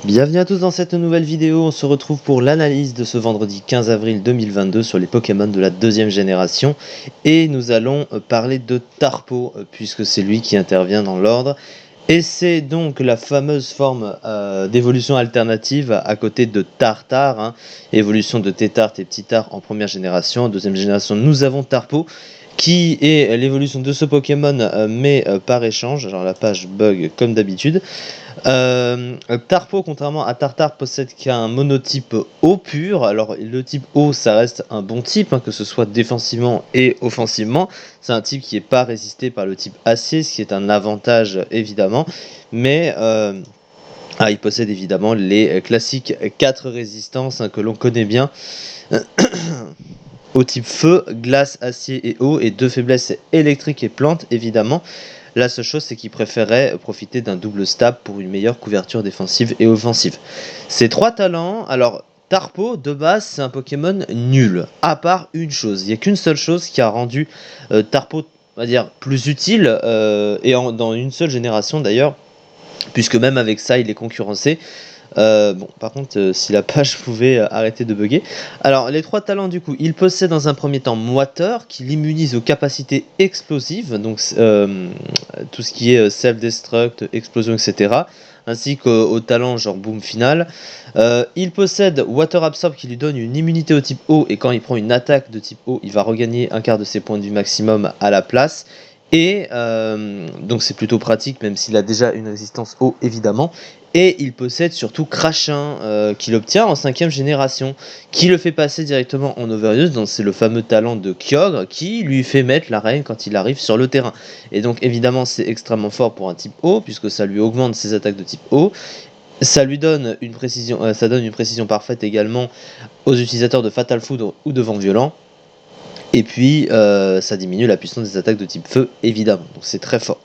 Bienvenue à tous dans cette nouvelle vidéo, on se retrouve pour l'analyse de ce vendredi 15 avril 2022 sur les Pokémon de la deuxième génération et nous allons parler de Tarpo puisque c'est lui qui intervient dans l'ordre et c'est donc la fameuse forme d'évolution alternative à côté de Tartare, évolution de Tétart et Ptitart en première génération. En deuxième génération nous avons Tarpo qui est l'évolution de ce Pokémon mais par échange. Alors la page bug comme d'habitude. Tarpo, contrairement à Tartare, possède qu'un monotype eau pur. Alors le type eau, ça reste un bon type, que ce soit défensivement et offensivement. C'est un type qui n'est pas résisté par le type acier, ce qui est un avantage évidemment. Mais il possède évidemment les classiques 4 résistances que l'on connaît bien. Au type feu, glace, acier et eau, et 2 faiblesses électriques et plantes évidemment. La seule chose, c'est qu'il préférait profiter d'un double stab pour une meilleure couverture défensive et offensive. Ces 3 talents, alors Tarpo, de base, c'est un Pokémon nul, à part une chose. Il n'y a qu'une seule chose qui a rendu Tarpo, on va dire, plus utile, dans une seule génération d'ailleurs, puisque même avec ça, il est concurrencé. Par contre, si la page pouvait arrêter de bugger. Alors, les 3 talents, du coup, il possède dans un premier temps Moiteur, qui l'immunise aux capacités explosives, donc tout ce qui est self-destruct, explosion, etc., ainsi qu'au talent genre boom final. Il possède Water Absorb, qui lui donne une immunité au type eau, et quand il prend une attaque de type eau, il va regagner un quart de ses points de vie maximum à la place. Et donc c'est plutôt pratique, même s'il a déjà une résistance eau évidemment. Et il possède surtout Crachin, qu'il obtient en 5ème génération, qui le fait passer directement en Overuse, donc c'est le fameux talent de Kyogre, qui lui fait mettre l'arène quand il arrive sur le terrain. Et donc évidemment c'est extrêmement fort pour un type eau, puisque ça lui augmente ses attaques de type eau. Ça lui donne une précision, ça donne une précision parfaite également aux utilisateurs de Fatal Foudre ou de Vent Violent. Et puis ça diminue la puissance des attaques de type feu évidemment, donc c'est très fort.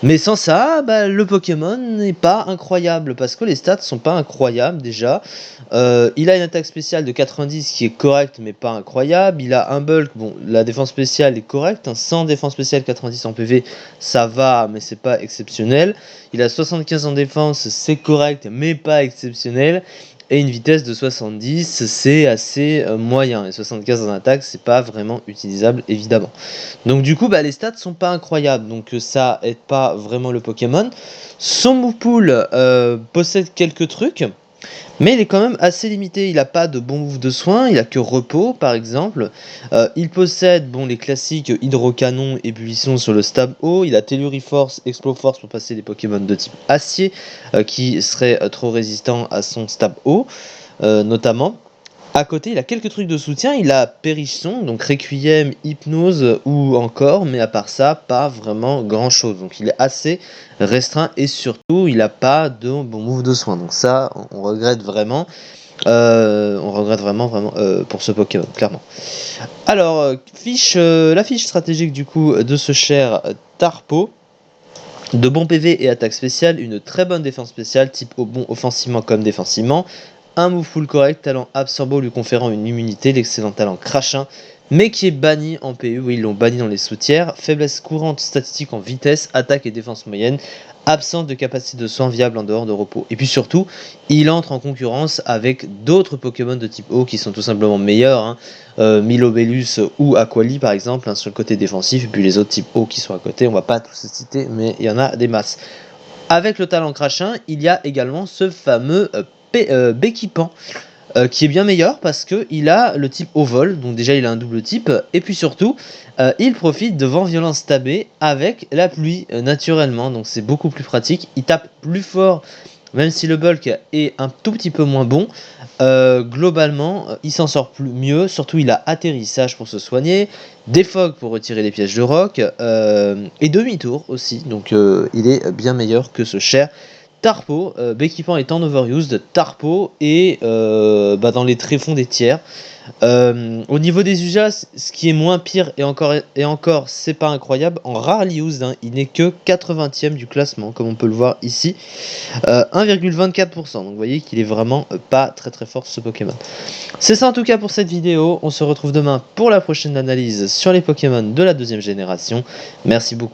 Mais sans ça, le Pokémon n'est pas incroyable, parce que les stats sont pas incroyables déjà. Il a une attaque spéciale de 90 qui est correcte mais pas incroyable. Il a un bulk, bon la défense spéciale est correcte, sans défense spéciale 90 en PV ça va mais c'est pas exceptionnel. Il a 75 en défense, c'est correct mais pas exceptionnel. Et une vitesse de 70, c'est assez moyen. Et 75 en attaque, c'est pas vraiment utilisable évidemment. Donc du coup, les stats sont pas incroyables, donc ça aide pas vraiment le Pokémon. Son move pool possède quelques trucs, mais il est quand même assez limité. Il a pas de bon move de soin, il a que repos par exemple. Il possède les classiques hydrocanon, ébullition sur le stab haut. Il a Telluriforce, Exploforce pour passer des Pokémon de type acier qui seraient trop résistants à son stab haut, notamment. À côté, il a quelques trucs de soutien. Il a Périsson, donc Requiem, Hypnose ou encore, mais à part ça, pas vraiment grand chose. Donc il est assez restreint et surtout, il n'a pas de bon move de soin. Donc ça, on regrette vraiment. Vraiment pour ce Pokémon, clairement. Alors, la fiche stratégique du coup de ce cher Tarpo. De bons PV et attaque spéciale, une très bonne défense spéciale, type bon offensivement comme défensivement, un move full correct, talent Absorbo lui conférant une immunité, l'excellent talent Crachin, mais qui est banni en PU, oui ils l'ont banni dans les sous-tiers, faiblesse courante statistique en vitesse, attaque et défense moyenne, absence de capacité de soin viable en dehors de repos. Et puis surtout, il entre en concurrence avec d'autres Pokémon de type eau qui sont tout simplement meilleurs, Milobellus ou Aquali par exemple, sur le côté défensif, et puis les autres types eau qui sont à côté, on va pas tous les citer, mais il y en a des masses. Avec le talent Crachin, il y a également ce fameux Béquipan, qui est bien meilleur parce qu'il a le type au vol, donc déjà il a un double type, et puis surtout il profite de Vent Violent stabé avec la pluie naturellement, donc c'est beaucoup plus pratique. Il tape plus fort, même si le bulk est un tout petit peu moins bon. Globalement, il s'en sort mieux, surtout il a atterrissage pour se soigner, défog pour retirer les pièges de roc, et demi-tour aussi, donc il est bien meilleur que ce cher Tarpo. Béquipan est en overused, Tarpo est dans les tréfonds des tiers. Au niveau des usages, ce qui est moins pire et encore c'est pas incroyable, en rarely used, il n'est que 80e du classement comme on peut le voir ici, 1,24%, donc vous voyez qu'il est vraiment pas très très fort ce Pokémon. C'est ça en tout cas pour cette vidéo, on se retrouve demain pour la prochaine analyse sur les Pokémon de la deuxième génération. Merci beaucoup.